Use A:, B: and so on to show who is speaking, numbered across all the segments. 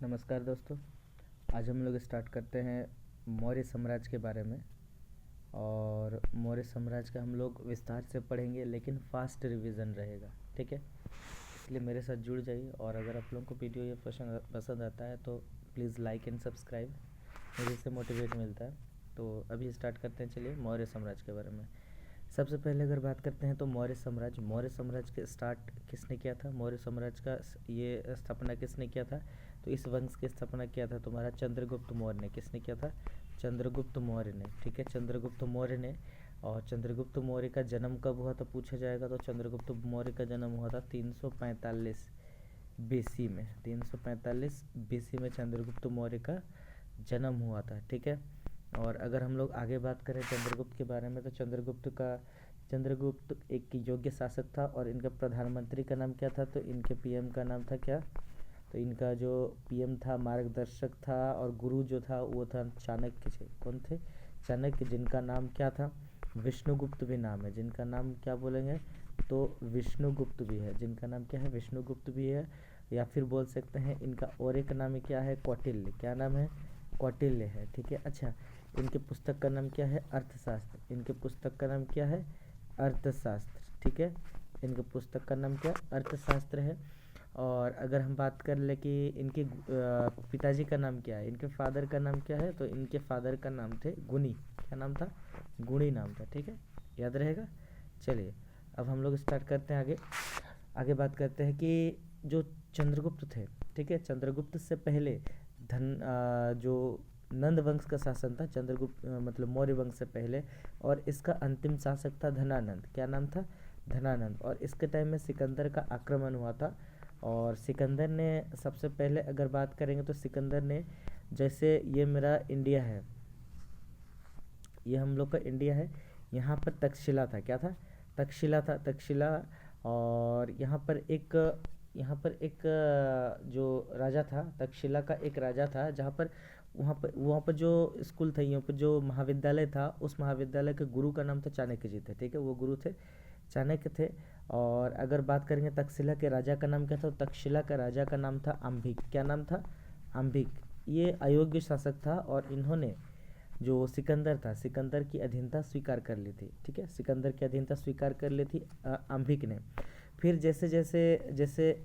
A: नमस्कार दोस्तों। आज हम लोग स्टार्ट करते हैं मौर्य साम्राज्य के बारे में। और मौर्य साम्राज्य का हम लोग विस्तार से पढ़ेंगे, लेकिन फास्ट रिवीजन रहेगा, ठीक है। इसलिए मेरे साथ जुड़ जाइए। और अगर आप लोगों को वीडियो ये पसंद आता है तो प्लीज़ लाइक एंड सब्सक्राइब, मुझे इससे मोटिवेट मिलता है। तो अभी स्टार्ट करते हैं। चलिए मौर्य साम्राज्य के बारे में सबसे पहले अगर बात करते हैं तो मौर्य साम्राज्य के स्टार्ट किसने किया था? मौर्य साम्राज्य का ये स्थापना किसने किया था? तो इस वंश की स्थापना किया था तुम्हारा चंद्रगुप्त मौर्य ने। किसने किया था? चंद्रगुप्त मौर्य ने, ठीक है, चंद्रगुप्त मौर्य ने। और चंद्रगुप्त मौर्य का जन्म कब हुआ था पूछा जाएगा, तो चंद्रगुप्त मौर्य का जन्म हुआ था 345 बीसी में। 345 बीसी में चंद्रगुप्त मौर्य का जन्म हुआ था, ठीक है। और अगर हम लोग आगे बात करें चंद्रगुप्त के बारे में, तो चंद्रगुप्त एक योग्य शासक था। और इनका प्रधानमंत्री का नाम क्या था? तो इनके पीएम का नाम था क्या? तो इनका जो पीएम था, मार्गदर्शक था, और गुरु जो था वो था चाणक्य थे। कौन थे? चाणक्य, जिनका नाम क्या था? विष्णुगुप्त भी नाम है। जिनका नाम क्या बोलेंगे? तो विष्णुगुप्त भी है। जिनका नाम क्या है? विष्णुगुप्त भी है। या फिर बोल सकते हैं इनका और एक नाम क्या है? कौटिल्य। क्या नाम है? कौटिल्य है, ठीक है। अच्छा, इनके पुस्तक का नाम क्या है? अर्थशास्त्र। इनके पुस्तक का नाम क्या है? अर्थशास्त्र, ठीक है। इनके पुस्तक का नाम क्या? अर्थशास्त्र है। और अगर हम बात कर ले कि इनके पिताजी का नाम क्या है, इनके फादर का नाम क्या है, तो इनके फादर का नाम थे गुणी। क्या नाम था? गुणी नाम था, ठीक है, याद रहेगा। चलिए अब हम लोग स्टार्ट करते हैं आगे बात करते हैं कि जो चंद्रगुप्त थे, ठीक है, चंद्रगुप्त से पहले जो नंद वंश का शासन था, चंद्रगुप्त मतलब मौर्य वंश से पहले। और इसका अंतिम शासक था धनानंद। क्या नाम था? धनानंद। और इसके टाइम में सिकंदर का आक्रमण हुआ था। और सिकंदर ने सबसे पहले अगर बात करेंगे तो सिकंदर ने, जैसे ये मेरा इंडिया है, ये हम लोग का इंडिया है, यहाँ पर तक्षशिला था। क्या था? तक्षशिला था, तक्षशिला। और यहाँ पर एक जो राजा था, तक्षशिला का एक राजा था, जहाँ पर वहाँ पर जो स्कूल था, यहाँ पर जो महाविद्यालय था, उस महाविद्यालय के गुरु का नाम था चाणक्य जी थे, ठीक है, वो गुरु थे चाणक्य थे। और अगर बात करेंगे तक्षशिला के राजा का नाम क्या था, तो तक्षशिला का राजा का नाम था अंबिक। क्या नाम था? अंबिक। ये अयोग्य शासक था और इन्होंने जो सिकंदर था, सिकंदर की अधीनता स्वीकार कर ली थी, ठीक है, सिकंदर की अधीनता स्वीकार कर ली थी अंबिक ने। फिर जैसे जैसे जैसे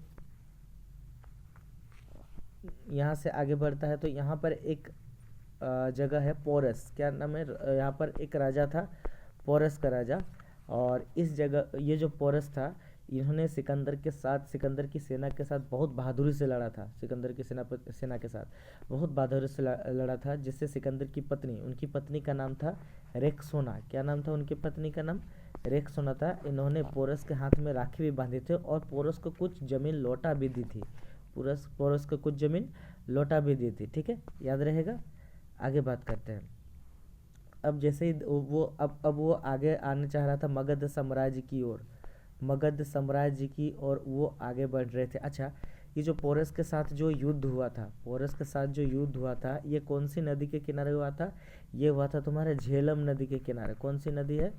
A: यहाँ से आगे बढ़ता है तो यहाँ पर एक जगह है पोरस। क्या नाम है? यहाँ पर एक राजा था, पोरस का राजा। और इस जगह ये जो पोरस था, इन्होंने सिकंदर की सेना के साथ बहुत बहादुरी से लड़ा था। सिकंदर की सेना के साथ बहुत बहादुरी से लड़ा था, जिससे सिकंदर की उनकी पत्नी का नाम था रेक्सोना। क्या नाम था उनकी पत्नी का नाम? रेक्सोना था। इन्होंने पोरस के हाथ में राखी भी बांधी थी और पोरस को कुछ जमीन लौटा भी दी थी। पोरस को कुछ जमीन लौटा भी दी थी, ठीक है, याद रहेगा। आगे बात करते हैं। अब जैसे ही अब वो आगे आना चाह रहा था मगध साम्राज्य की ओर, मगध साम्राज्य की ओर वो आगे बढ़ रहे थे। अच्छा, ये जो पोरस के साथ जो युद्ध हुआ था, पोरस के साथ जो युद्ध हुआ था, ये कौन सी नदी के किनारे हुआ था? ये हुआ था तुम्हारे झेलम नदी के किनारे। कौन सी नदी है?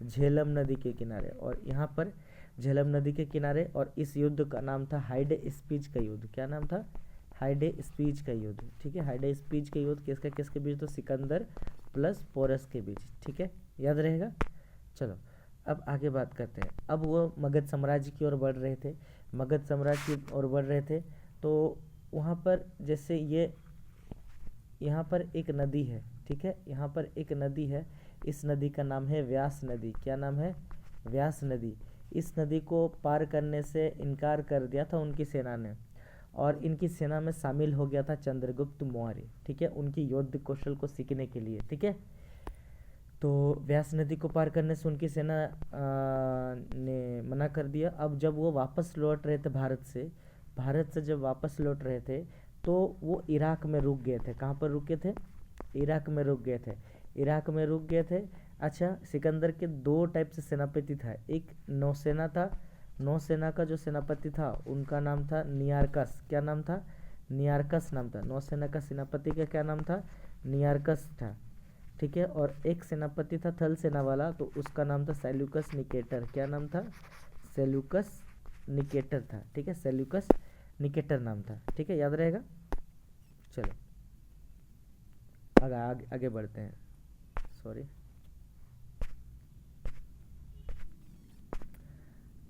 A: झेलम नदी के किनारे। और यहाँ पर झेलम नदी के किनारे, और इस युद्ध का नाम था हाइडे स्पीच का युद्ध। क्या नाम था? हाइडे स्पीच का युद्ध, ठीक है। हाइडे स्पीच का युद्ध किसके बीच? तो सिकंदर प्लस पोरस के बीच, ठीक है, याद रहेगा। चलो अब आगे बात करते हैं। अब वो मगध साम्राज्य की ओर बढ़ रहे थे, मगध साम्राज्य की ओर बढ़ रहे थे। तो वहाँ पर जैसे यहाँ पर एक नदी है, ठीक है, यहाँ पर एक नदी है। इस नदी का नाम है व्यास नदी। क्या नाम है? व्यास नदी। इस नदी को पार करने से इनकार कर दिया था उनकी सेना ने, और इनकी सेना में शामिल हो गया था चंद्रगुप्त मौर्य, ठीक है, उनकी युद्ध कौशल को सीखने के लिए, ठीक है। तो व्यास नदी को पार करने से उनकी सेना ने मना कर दिया। अब जब वो वापस लौट रहे थे भारत से जब वापस लौट रहे थे, तो वो इराक में रुक गए थे। कहाँ पर रुके थे? इराक में रुक गए थे। इराक में रुक गए थे। अच्छा, सिकंदर के दो टाइप से सेनापति था। एक नौसेना था, नौसेना का जो सेनापति था उनका नाम था नियारकस। क्या नाम था? नियारकस नाम था। नौसेना का सेनापति का क्या नाम था? नियारकस था, ठीक है। और एक सेनापति था थल सेना वाला, तो उसका नाम था सेल्यूकस निकेटर। क्या नाम था? सेल्यूकस निकेटर था, ठीक है, सेल्यूकस निकेटर नाम था, ठीक है, याद रहेगा। चलो आगे बढ़ते हैं। सॉरी,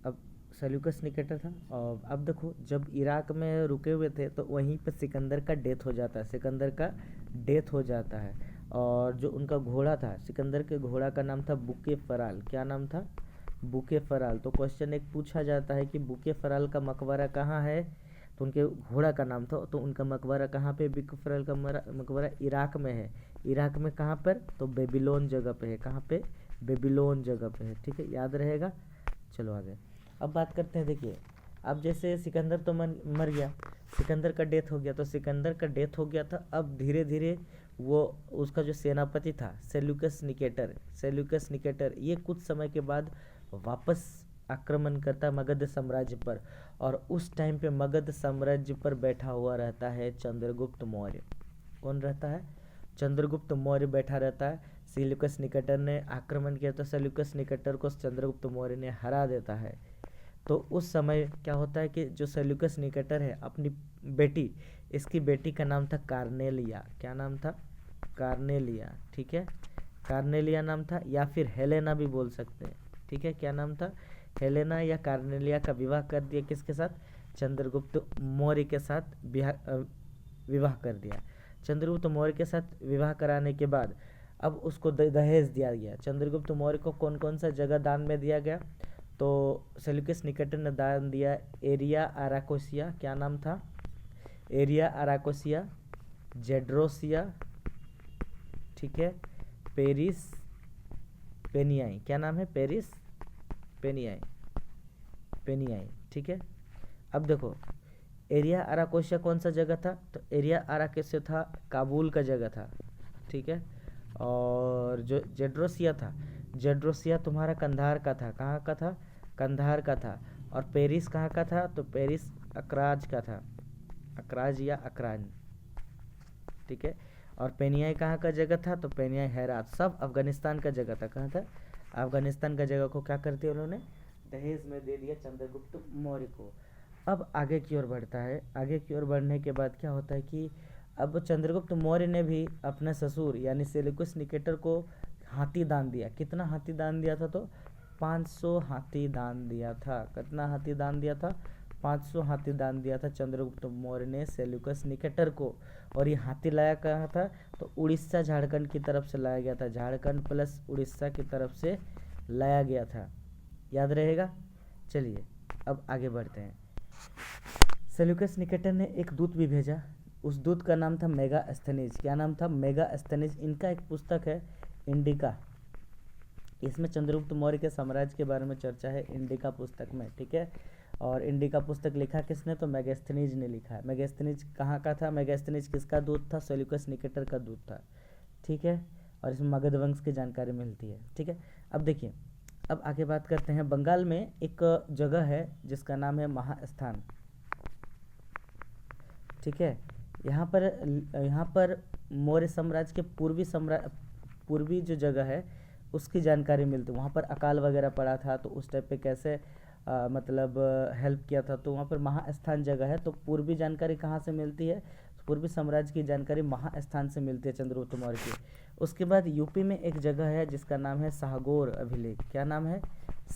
A: अब सेल्यूकस निकेटर था। और अब देखो, जब इराक में रुके हुए थे तो वहीं पे सिकंदर का डेथ हो जाता है, सिकंदर का डेथ हो जाता है। और जो उनका घोड़ा था, सिकंदर के घोड़ा का नाम था बुके फराल। क्या नाम था? बुके फराल। तो क्वेश्चन एक पूछा जाता है कि बुके फराल का मकबरा कहाँ है, तो उनके घोड़ा का नाम था, तो उनका मकबरा कहाँ पे? बुके फराल का मकबरा इराक में है। इराक में कहाँ पर? तो बेबीलोन जगह पे है। कहाँ पे? बेबीलोन जगह पे है। ठीक है, याद रहेगा। चलो आगे अब बात करते हैं। देखिए, अब जैसे सिकंदर तो मर गया, सिकंदर का डेथ हो गया, तो सिकंदर का डेथ हो गया था। अब धीरे धीरे वो उसका जो सेनापति था सेल्यूकस निकेटर, सेल्यूकस निकेटर ये कुछ समय के बाद वापस आक्रमण करता मगध साम्राज्य पर। और उस टाइम पे मगध साम्राज्य पर बैठा हुआ रहता है चंद्रगुप्त मौर्य। कौन रहता है? चंद्रगुप्त मौर्य बैठा रहता है। सेल्यूकस निकेटर ने आक्रमण किया तो सेल्यूकस निकेटर को चंद्रगुप्त मौर्य ने हरा देता है। तो उस समय क्या होता है कि जो सेल्यूकस निकेटर है, अपनी बेटी, इसकी बेटी का नाम था कार्नेलिया। क्या नाम था? कार्नेलिया। ठीक है, कार्नेलिया नाम था, या फिर हेलेना भी बोल सकते हैं। ठीक है, क्या नाम था? हेलेना या कार्नेलिया का विवाह कर दिया। किसके साथ? चंद्रगुप्त मौर्य के साथ विवाह कर दिया। चंद्रगुप्त मौर्य के साथ विवाह कराने के बाद अब उसको दहेज दिया गया। चंद्रगुप्त मौर्य को कौन कौन सा जगह दान में दिया गया? तो सेल्यूकस निकेटर ने दान दिया एरिया आराकोसिया। क्या नाम था? एरिया आराकोसिया, जेड्रोसिया, ठीक है, पेरिस पेनियाई। क्या नाम है? पेरिस पेनियाई, पेनियाई। ठीक है, अब देखो, एरिया आराकोसिया कौन सा जगह था? तो एरिया आराकोसिया था काबुल का जगह था। ठीक है, और जो जेड्रोसिया था, जेड्रोसिया तुम्हारा कंधार का था। कहाँ का था? कंधार का था। और पेरिस कहाँ का था? तो पेरिस अकराज का था, अकराज या अकरान। ठीक है, और पेनियाई कहाँ का जगह था? तो पेनियाई हेरात। सब अफगानिस्तान का जगह था। कहाँ था? अफगानिस्तान का जगह को क्या करते उन्होंने? दहेज में दे दिया चंद्रगुप्त मौर्य को। अब आगे की ओर बढ़ता है। आगे की ओर बढ़ने के बाद क्या होता है कि अब चंद्रगुप्त मौर्य ने भी अपने ससुर यानी सेल्यूकस निकेटर को हाथी दान दिया। कितना हाथी दान दिया था? तो 500 हाथी दान दिया था। कितना हाथी दान दिया था? 500 हाथी दान दिया था चंद्रगुप्त मौर्य ने सेल्यूकस निकेटर को। और ये हाथी लाया कहाँ था? तो उड़ीसा झारखंड की तरफ से लाया गया था। झारखंड प्लस उड़ीसा की तरफ से लाया गया था। याद रहेगा। चलिए अब आगे बढ़ते हैं। सेल्यूकस निकेटर ने एक दूत भी भेजा। उस दूत का नाम था मेगास्थनीज। क्या नाम था? मेगास्थनीज। इनका एक पुस्तक है इंडिका। इसमें चंद्रगुप्त मौर्य के साम्राज्य के बारे में चर्चा है इंडिका पुस्तक में। ठीक है, और इंडिका पुस्तक लिखा किसने? तो मेगास्थनीज ने लिखा है। मेगास्थनीज कहाँ का था? मेगास्थनीज किसका दूत था? सेल्यूकस निकेटर का दूत था। ठीक है, और इसमें मगध वंश की जानकारी मिलती है। ठीक है, अब देखिए, अब आगे बात करते हैं। बंगाल में एक जगह है जिसका नाम है महास्थान। ठीक है, यहाँ पर मौर्य साम्राज्य के पूर्वी जो जगह है उसकी जानकारी मिलती है। वहाँ पर अकाल वगैरह पड़ा था, तो उस टाइप पे कैसे मतलब हेल्प किया था, तो वहाँ पर महास्थान जगह है। तो पूर्वी जानकारी कहाँ से मिलती है? पूर्वी साम्राज्य की जानकारी महास्थान से मिलती है चंद्रगुप्त मौर्य की। उसके बाद यूपी में एक जगह है जिसका नाम है शाहगोर अभिलेख। क्या नाम है?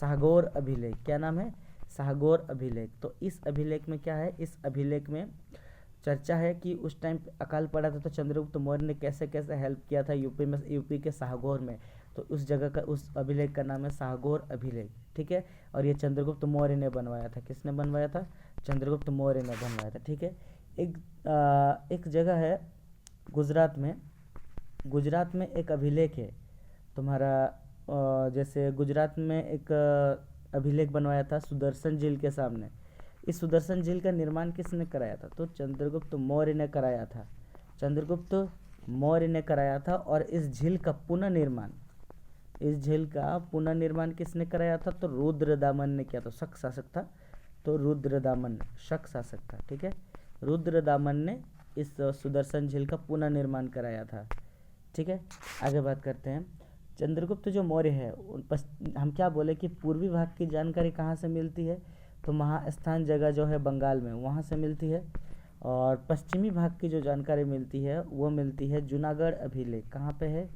A: शाहगोर अभिलेख। क्या नाम है? शाहगोर अभिलेख। तो इस अभिलेख में क्या है? इस अभिलेख में चर्चा है कि उस टाइम अकाल पड़ा था तो चंद्रगुप्त मौर्य ने कैसे कैसे हेल्प किया था यूपी के शाहगोर में। तो उस जगह का, उस अभिलेख का नाम है शाहगोर अभिलेख। ठीक है, और ये चंद्रगुप्त मौर्य ने बनवाया था। किसने बनवाया था? चंद्रगुप्त मौर्य ने बनवाया था। ठीक है, एक जगह है गुजरात में। गुजरात में एक अभिलेख है तुम्हारा, जैसे गुजरात में एक अभिलेख बनवाया था सुदर्शन झील के सामने। इस सुदर्शन झील का निर्माण किसने कराया था? तो चंद्रगुप्त मौर्य ने कराया था। चंद्रगुप्त मौर्य ने कराया था। और इस झील का पुनर्निर्माण किसने कराया था? तो रुद्रदामन ने किया था। शक शासक था, तो रुद्रदामन शक शासक था। ठीक है, रुद्रदामन ने इस सुदर्शन झील का पुनर्निर्माण कराया था। ठीक है, आगे बात करते हैं। चंद्रगुप्त जो मौर्य है हम क्या बोले कि पूर्वी भाग की जानकारी कहाँ से मिलती है? तो महास्थान जगह जो है बंगाल में, वहाँ से मिलती है। और पश्चिमी भाग की जो जानकारी मिलती है वो मिलती है जूनागढ़ अभिलेख। कहाँ पे है?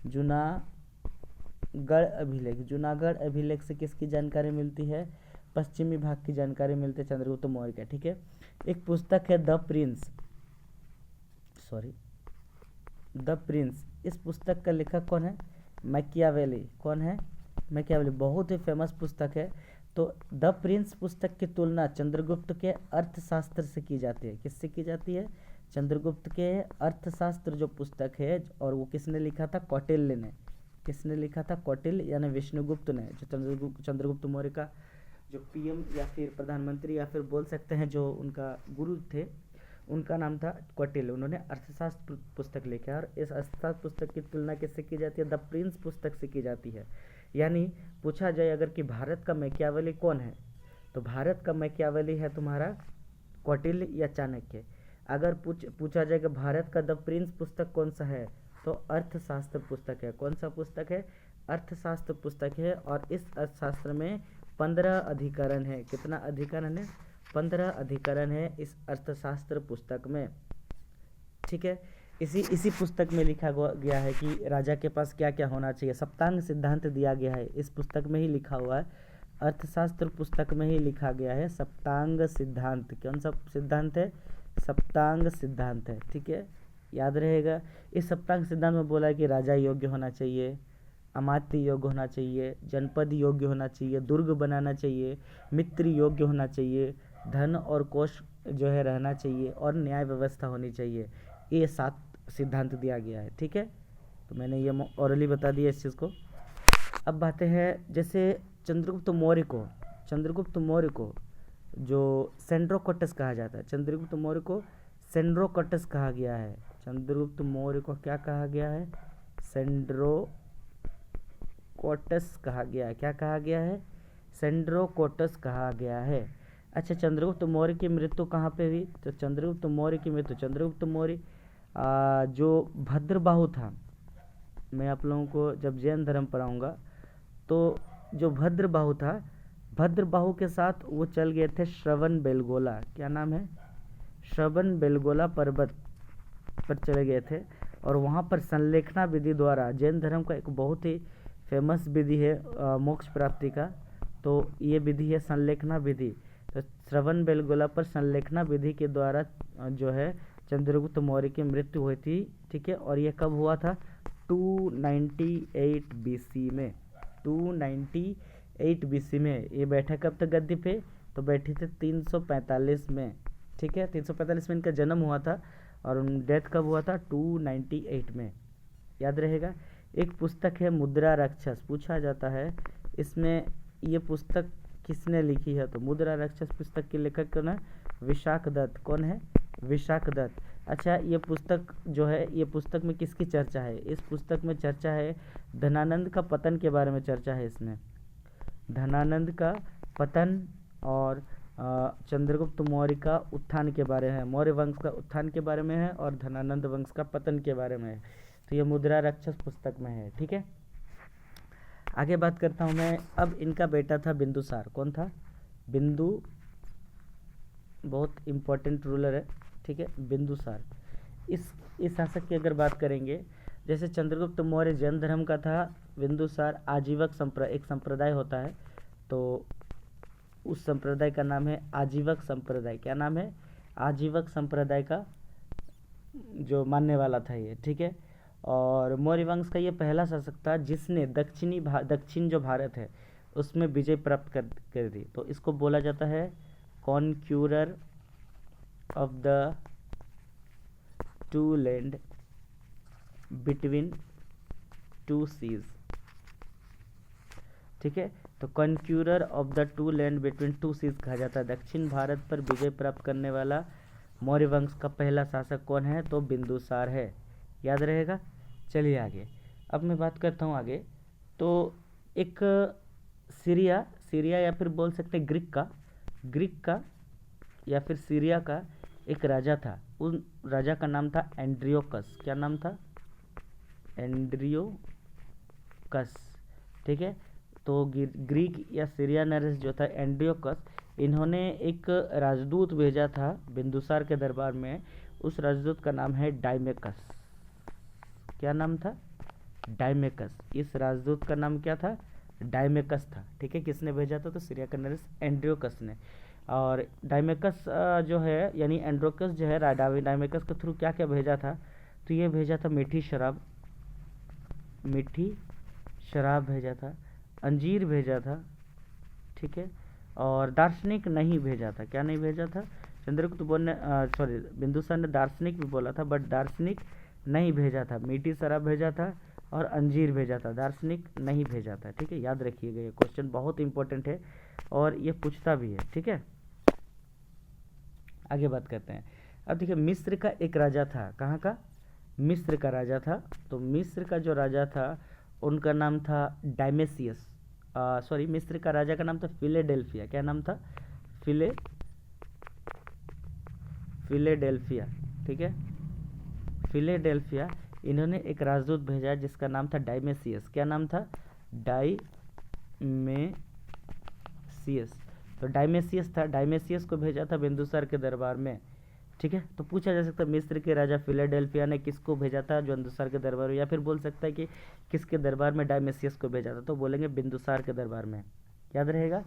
A: जूनागढ़ अभिलेख। जूनागढ़ अभिलेख से किसकी जानकारी मिलती है? पश्चिमी भाग की जानकारी मिलती है चंद्रगुप्त मौर्य का। ठीक है। एक पुस्तक है द प्रिंस। इस पुस्तक का लेखक कौन है? मैकियावेली। कौन है? मैकियावेली। बहुत ही फेमस पुस्तक है। तो द प्रिंस पुस्तक की तुलना चंद्रगुप्त के अर्थशास्त्र से की जाती है। किससे की जाती है? चंद्रगुप्त के अर्थशास्त्र जो पुस्तक है, और वो किसने लिखा था? कौटिल्य ने। किसने लिखा था? कौटिल्य यानी विष्णुगुप्त ने, जो चंद्रगुप्त मौर्य का जो पीएम या फिर प्रधानमंत्री या फिर बोल सकते हैं जो उनका गुरु थे, उनका नाम था कौटिल्य। उन्होंने अर्थशास्त्र पुस्तक लिखा है और इस अर्थशास्त्र पुस्तक की तुलना किससे की जाती है? द प्रिंस पुस्तक से की जाती है। यानी पूछा जाए अगर कि भारत का मैकियावेली कौन है, तो भारत का मैकियावेली है तुम्हारा कौटिल्य या चाणक्य। अगर पूछा जाए कि भारत का द प्रिंस पुस्तक कौन सा है, तो अर्थशास्त्र पुस्तक है। कौन सा पुस्तक है? अर्थशास्त्र पुस्तक है। और इस अर्थशास्त्र में 15 अधिकरण है। कितना अधिकरण है? 15 अधिकरण है इस अर्थशास्त्र पुस्तक में। ठीक है। इसी पुस्तक में लिखा गया है कि राजा के पास क्या क्या होना चाहिए। सप्तांग सिद्धांत दिया गया है, इस पुस्तक में ही लिखा हुआ है। अर्थशास्त्र पुस्तक में ही लिखा गया है सप्तांग सिद्धांत। कौन सा सिद्धांत है? सप्तांग सिद्धांत है। ठीक है, याद रहेगा। इस सप्तांग सिद्धांत में बोला है कि राजा योग्य होना चाहिए, अमात्य योग्य होना चाहिए, जनपद योग्य होना चाहिए, दुर्ग बनाना चाहिए, मित्र योग्य होना चाहिए, धन और कोष जो है रहना चाहिए, और न्याय व्यवस्था होनी चाहिए। ये 7 सिद्धांत दिया गया है। ठीक है, तो मैंने ये ओरली बता दिया इस चीज़ को। अब बातें हैं जैसे चंद्रगुप्त मौर्य को जो सेंड्रोकोटस कहा जाता है। चंद्रगुप्त मौर्य को सेंड्रोकोटस कहा गया है। चंद्रगुप्त मौर्य को क्या कहा गया है? सेंड्रोकोटस कहा गया है। क्या कहा गया है? सेंड्रोकोटस कहा गया है। अच्छा, चंद्रगुप्त मौर्य की मृत्यु कहाँ पे हुई? तो चंद्रगुप्त मौर्य जो भद्रबाहु था, मैं आप लोगों को जब जैन धर्म पढ़ाऊँगा तो जो भद्रबाहु था, भद्रबाहु के साथ वो चल गए थे श्रवण बेलगोला। क्या नाम है? श्रवण बेलगोला पर्वत पर चले गए थे, और वहाँ पर संलेखना विधि द्वारा, जैन धर्म का एक बहुत ही फेमस विधि है मोक्ष प्राप्ति का, तो ये विधि है संलेखना विधि। तो श्रवण बेलगोला पर संलेखना विधि के द्वारा जो है चंद्रगुप्त मौर्य की मृत्यु हुई थी। ठीक है, और ये कब हुआ था? 298 BC में। 298 BC में ये बैठा कब तक गद्दी पे? तो बैठे थे 345 में। ठीक है, 345 में इनका जन्म हुआ था, और डेथ कब हुआ था? 298 में। याद रहेगा। एक पुस्तक है मुद्रा राक्षस, पूछा जाता है इसमें ये पुस्तक किसने लिखी है? तो मुद्रा राक्षस पुस्तक के लेखक कौन है? विशाख दत्त। कौन है? विशाख दत्त। अच्छा, ये पुस्तक जो है, ये पुस्तक में किसकी चर्चा है? इस पुस्तक में चर्चा है धनानंद का पतन के बारे में चर्चा है इसमें। धनानंद का पतन और चंद्रगुप्त मौर्य का उत्थान के बारे में है। मौर्य वंश का उत्थान के बारे में है और धनानंद वंश का पतन के बारे में है। तो ये मुद्रा राक्षस पुस्तक में है। ठीक है, आगे बात करता हूँ मैं। अब इनका बेटा था बिंदुसार। कौन था? बहुत इम्पोर्टेंट रूलर है। ठीक है, बिंदुसार। इस शासक की अगर बात करेंगे, जैसे चंद्रगुप्त मौर्य जैन धर्म का था, बिंदुसार आजीवक एक संप्रदाय होता है, तो उस संप्रदाय का नाम है आजीवक संप्रदाय। क्या नाम है? आजीवक संप्रदाय का जो मानने वाला था ये। ठीक है, और मौर्य वंश का ये पहला शासक था जिसने दक्षिण जो भारत है उसमें विजय प्राप्त कर दी। तो इसको बोला जाता है conqueror of the two land between two seas. ठीक है, तो conqueror of the two land between two seas कहा जाता है। दक्षिण भारत पर विजय प्राप्त करने वाला मौर्य वंश का पहला शासक कौन है? तो बिंदुसार है। याद रहेगा। चलिए आगे। अब मैं बात करता हूँ आगे। तो एक सीरिया या फिर बोल सकते हैं ग्रीक का या फिर सीरिया का एक राजा था। उन राजा का नाम था एंड्रियोकस। क्या नाम था? एंड्रियोकस। ठीक है, तो ग्रीक या सीरिया नरेश जो था एंड्रियोकस, इन्होंने एक राजदूत भेजा था बिंदुसार के दरबार में। उस राजदूत का नाम है डायमेकस। क्या नाम था? डायमेकस। इस राजदूत का नाम क्या था? डायमेकस था। ठीक है, किसने भेजा था? तो सिरियाकनरिस एंड्रियोकस ने। और डायमेकस जो है यानी एंड्रोकस जो है डायमेकस के थ्रू क्या क्या भेजा था? तो ये भेजा था मीठी शराब, मीठी शराब भेजा था, अंजीर भेजा था, ठीक है, और दार्शनिक नहीं भेजा था। क्या नहीं भेजा था? चंद्रगुप्त ने सॉरी बिंदुसार ने दार्शनिक भी बोला था, बट दार्शनिक नहीं भेजा था। मीठी शराब भेजा था और अंजीर भेजा था, दार्शनिक नहीं भेजा था। ठीक है, याद रखिएगा, ये क्वेश्चन बहुत इंपॉर्टेंट है और ये पूछता भी है। ठीक है, आगे बात करते हैं। अब देखिए, मिस्र का एक राजा था। कहाँ का? मिस्र का राजा था। तो मिस्र का जो राजा था उनका नाम था डायमेसियस। सॉरी, मिस्र का राजा का नाम था फिलेडेल्फिया। क्या नाम था? फिलेडेल्फिया। ठीक है, फिलेडेल्फिया। इन्होंने एक राजदूत भेजा जिसका नाम था डायमेसियस। क्या नाम था? डायमेसियस। तो डायमेसियस था, डायमेसियस को भेजा था बिंदुसार के दरबार में। ठीक है, तो पूछा जा सकता है मिस्र के राजा फिलाडेल्फिया ने किसको भेजा था बिंदुसार के दरबार में, या फिर बोल सकता है कि किसके दरबार में डायमेसियस को भेजा था, तो बोलेंगे बिंदुसार के दरबार में। याद रहेगा।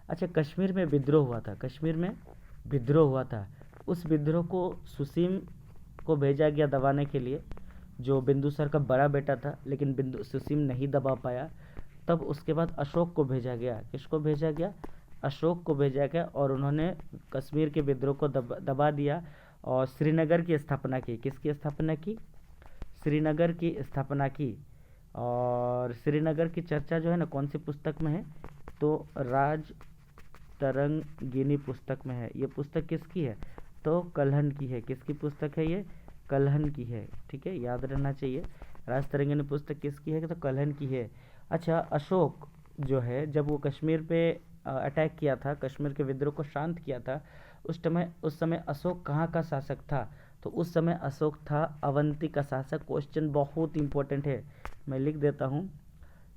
A: अच्छा, कश्मीर में विद्रोह हुआ था। कश्मीर में विद्रोह हुआ था। उस विद्रोह को सुसीम को भेजा गया दबाने के लिए, जो बिंदुसार का बड़ा बेटा था, लेकिन सुसीम नहीं दबा पाया। तब उसके बाद अशोक को भेजा गया। किसको भेजा गया? अशोक को भेजा गया, और उन्होंने कश्मीर के विद्रोह को दबा दिया और श्रीनगर की स्थापना की। किसकी स्थापना की? श्रीनगर की स्थापना की। और श्रीनगर की चर्चा जो है ना, कौन सी पुस्तक में है? तो राज तरंगिनी पुस्तक में है। ये पुस्तक किसकी है? तो कल्हण की है। किसकी पुस्तक है ये? कल्हण की है। ठीक है, याद रहना चाहिए। राज तरंगिनी पुस्तक किसकी है? तो कल्हण की है। अच्छा, अशोक जो है जब वो कश्मीर पे अटैक किया था, कश्मीर के विद्रोह को शांत किया था, उस समय अशोक कहाँ का शासक था? तो उस समय अशोक था अवंती का शासक। क्वेश्चन बहुत इंपॉर्टेंट है, मैं लिख देता हूँ।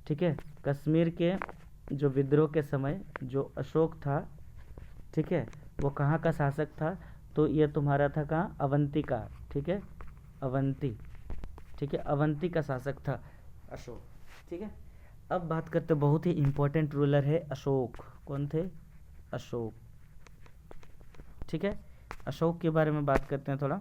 A: ठीक है, कश्मीर के जो विद्रोह के समय जो अशोक था, ठीक है, वो कहाँ का शासक था? तो ये तुम्हारा था कहाँ? अवंती का। ठीक है, अवंती। ठीक है, अवंती का शासक था अशोक। ठीक है, अब बात करते, बहुत ही इंपॉर्टेंट रूलर है अशोक। कौन थे? अशोक। ठीक है, अशोक के बारे में बात करते हैं थोड़ा।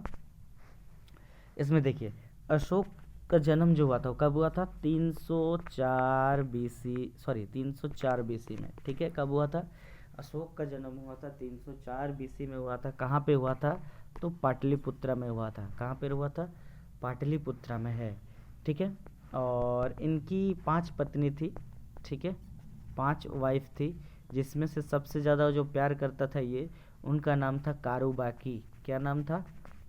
A: इसमें देखिए, अशोक का जन्म जो हुआ था कब हुआ था? 304 बीसी, सॉरी 304 बीसी में। ठीक है, कब हुआ था? अशोक का जन्म हुआ था 304 बीसी में हुआ था। कहाँ पे हुआ था? तो पाटलिपुत्रा में हुआ था। कहाँ पे हुआ था? पाटलिपुत्रा में है। ठीक है, और इनकी 5 पत्नी थी। ठीक है, 5 वाइफ थी, जिसमें से सबसे ज़्यादा जो प्यार करता था ये, उनका नाम था कारूबाकी। क्या नाम था?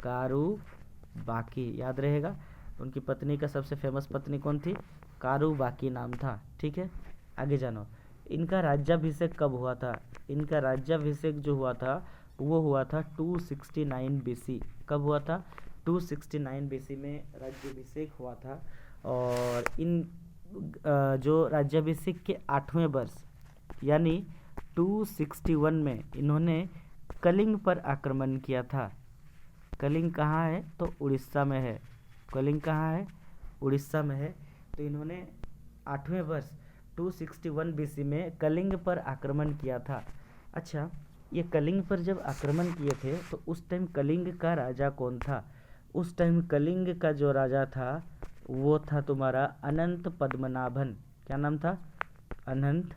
A: कारूबाकी। याद रहेगा, उनकी पत्नी का सबसे फेमस पत्नी कौन थी? कारूबाकी नाम था। ठीक है, आगे जानो। इनका राज्याभिषेक कब हुआ था? इनका राज्याभिषेक जो हुआ था वो हुआ था 269 बीसी। कब हुआ था? 269 बीसी में राज्याभिषेक हुआ था। और इन जो राज्याभिषेक के 8वें वर्ष यानी 261 में इन्होंने कलिंग पर आक्रमण किया था। कलिंग कहाँ है? तो उड़ीसा में है। कलिंग कहाँ है? उड़ीसा में है। तो इन्होंने 8वें वर्ष 261 बीसी में कलिंग पर आक्रमण किया था। अच्छा, ये कलिंग पर जब आक्रमण किए थे तो उस टाइम कलिंग का राजा कौन था? उस टाइम कलिंग का जो राजा था वो था तुम्हारा अनंत पद्मनाभन। क्या नाम था? अनंत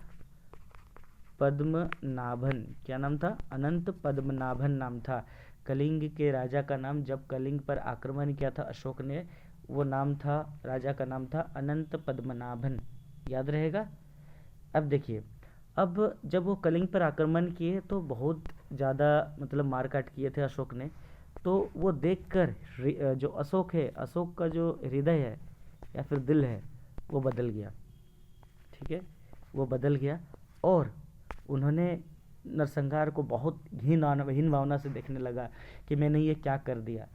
A: पद्मनाभन। क्या नाम था? अनंत पद्मनाभन नाम था कलिंग के राजा का नाम। जब कलिंग पर आक्रमण किया था अशोक ने, वो नाम था, राजा का नाम था अनंत पद्मनाभन। याद रहेगा। अब देखिए, अब जब वो कलिंग पर आक्रमण किए तो बहुत ज़्यादा मतलब मारकाट किए थे अशोक ने। तो वो देखकर जो अशोक है, अशोक का जो हृदय है या फिर दिल है, वो बदल गया। ठीक है, वो बदल गया और उन्होंने नरसंहार को बहुत हीन भावना से देखने लगा कि मैंने ये क्या कर दिया।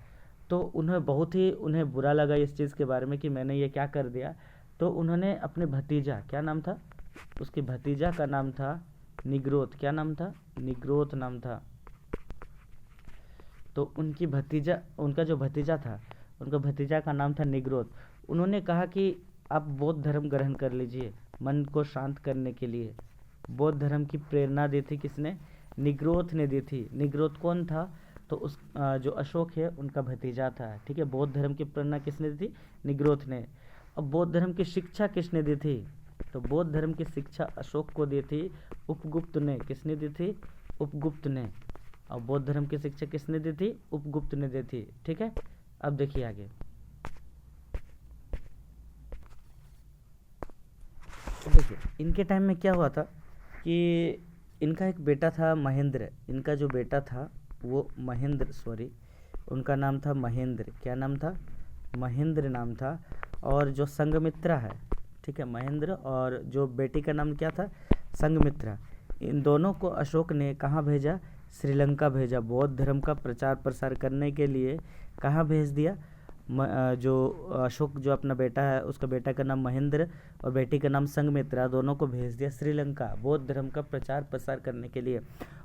A: तो उन्हें बुरा लगा इस चीज़ के बारे में कि मैंने ये क्या कर दिया। तो उन्होंने अपने भतीजा, क्या नाम था उसके भतीजा का नाम था निग्रोथ, क्या नाम था? निग्रोथ नाम था। तो उनका जो भतीजा था, उनका भतीजा का नाम था निग्रोध। उन्होंने कहा कि आप बौद्ध धर्म ग्रहण कर लीजिए, मन को शांत करने के लिए। बौद्ध धर्म की प्रेरणा दी थी किसने? निग्रोध ने दी थी। निग्रोध कौन था? तो उस जो अशोक है उनका भतीजा था, ठीक है। बौद्ध धर्म की प्रेरणा किसने दी थी? निग्रोध ने। अब बौद्ध धर्म की शिक्षा किसने दी थी? तो बौद्ध धर्म की शिक्षा अशोक को दी थी उपगुप्त ने। किसने दी थी? उपगुप्त ने। और बौद्ध धर्म की शिक्षा किसने दी थी? उपगुप्त ने दी थी, ठीक है। अब देखिए आगे। देखिए इनके टाइम में क्या हुआ था कि इनका एक बेटा था महेंद्र। इनका जो बेटा था वो महेंद्र, सॉरी, उनका नाम था महेंद्र। क्या नाम था? महेंद्र नाम था। और जो संघमित्रा है, ठीक है, महेंद्र, और जो बेटी का नाम क्या था? संघमित्रा। इन दोनों को अशोक ने कहाँ भेजा? श्रीलंका भेजा। बौद्ध धर्म का प्रचार प्रसार करने के लिए कहाँ भेज दिया? जो अशोक जो अपना बेटा है, उसका बेटा का नाम महेंद्र और बेटी का नाम संघमित्रा, दोनों को भेज दिया श्रीलंका बौद्ध धर्म का प्रचार प्रसार करने के लिए।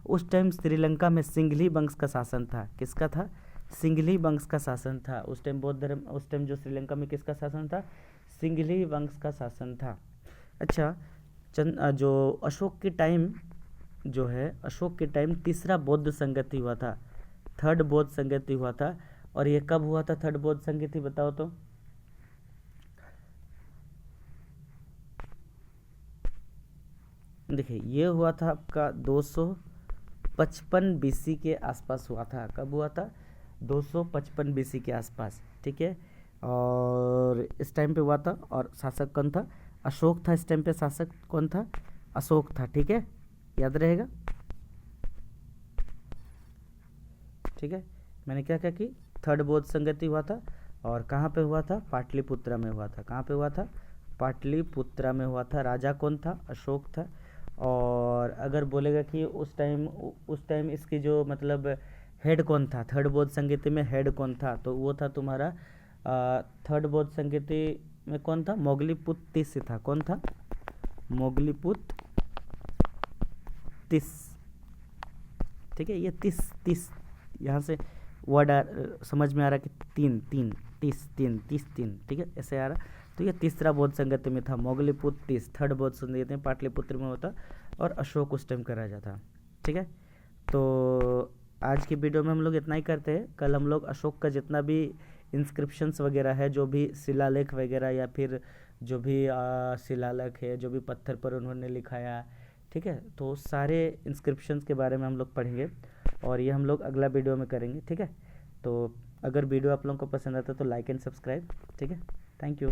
A: उस टाइम श्रीलंका में सिंघली वंश का शासन था। किसका था? सिंघली वंश का शासन था उस टाइम। उस टाइम जो श्रीलंका में किसका शासन था? सिंघली वंश का शासन था। अच्छा, जो अशोक के टाइम जो है, अशोक के टाइम तीसरा बौद्ध संगति हुआ था, थर्ड बौद्ध संगति हुआ था। और ये कब हुआ था थर्ड बौद्ध संगति? बताओ तो। देखिए ये हुआ था आपका 255 बीसी के आसपास हुआ था। कब हुआ था? 255 बीसी के आसपास, ठीक है। और इस टाइम पे हुआ था। और शासक कौन था? अशोक था। इस टाइम पे शासक कौन था? अशोक था, ठीक है, याद रहेगा, ठीक है। मैंने क्या क्या की? थर्ड बौद्ध संगति हुआ था। और कहाँ पे हुआ था? पाटलिपुत्रा में हुआ था। कहाँ पे हुआ था? पाटलिपुत्रा में हुआ था। राजा कौन था? अशोक था। और अगर बोलेगा कि उस टाइम इसकी जो मतलब हेड कौन था, थर्ड बौद्ध संगति में हेड कौन था, तो वो था तुम्हारा थर्ड बौद्ध संगति में कौन था? मोगलीपुत तिस था। कौन था? मोगलीपुत तिस, ठीक है। ये तीस तीस यहाँ से वर्ड समझ में आ रहा है कि तीन तीन तीस तीन तीस तीन, ठीक है, ऐसे आ रहा। तो ये तीसरा बौद्ध संगति में था। मोगलीपुत तीस थर्ड बौद्ध संगति में पाटलिपुत्र में होता और अशोक उस टाइम करा जाता, ठीक है। तो आज की वीडियो में हम लोग इतना ही करते हैं। कल हम लोग अशोक का जितना भी इंस्क्रिप्शंस वगैरह है, जो भी शिलालेख वगैरह या फिर जो भी शिलालेख है, जो भी पत्थर पर उन्होंने लिखाया, ठीक है, तो सारे इंस्क्रिप्शंस के बारे में हम लोग पढ़ेंगे। और ये हम लोग अगला वीडियो में करेंगे, ठीक है। तो अगर वीडियो आप लोगों को पसंद आता है तो लाइक एंड सब्सक्राइब, ठीक है। Thank you.